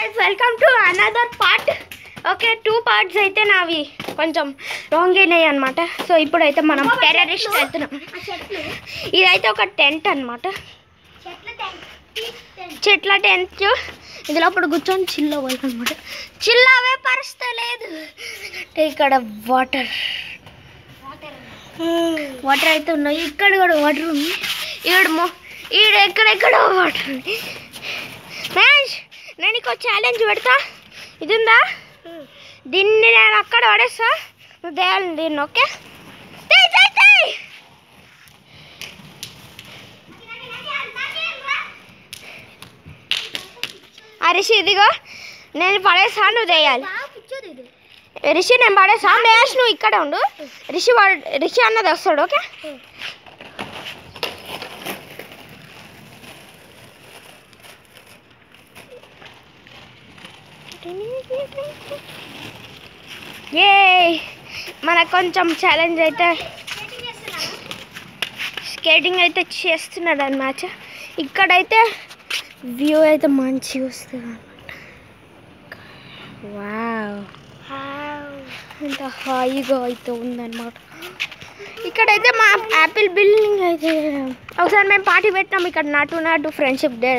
Guys welcome to another part. Okay 2 parts అయితే నావి కొంచెం రాంగ్ అయినాయి అనమాట. సో ఇప్పుడైతే మనం టెర్రరిస్ట్ వెళ్తున్నాం. ఇదైతే ఒక టెంట్ అనమాట, చెట్ల టెంట్. ఇది లోపల కూర్చొని చిల్ అవ్వాలి అనమాట. చిల్ అవే పరిస్థితి లేదు. ఇక్కడ వాటర్ అయితే ఉన్నాయి. ఇక్కడ కూడా వాటర్ ఉంది. ఎక్కడెక్కడ వాటర్ ఉంది. మహేష్ నేను నీకు ఛాలెంజ్ పెడతా. ఇది ఉందా, దీన్ని నేను అక్కడ పడేస్తా, నువ్వు దేయాలి దీన్ని. ఓకే రిషి ఇదిగో నేను పడేసా, నువ్వు దేయాలి. రిషి నేను పడేసా, మహేష్ నువ్వు ఇక్కడ ఉండు. రిషి అన్నది వస్తాడు. ఓకే ఏ మనకు కొంచెం ఛాలెంజ్ అయితే స్కేటింగ్ అయితే చేస్తున్నాడు అన్నమాట. ఇక్కడైతే వ్యూ అయితే మంచిగా వస్తుంది అన్నమాట. వావ్ ఎంత హాయిగా అయితే ఉందన్నమాట. ఇక్కడైతే మా యాపిల్ బిల్డింగ్ అయితే ఒకసారి మేము పార్టీ పెట్టినాం ఇక్కడ. నాటు ఫ్రెండ్షిప్ డే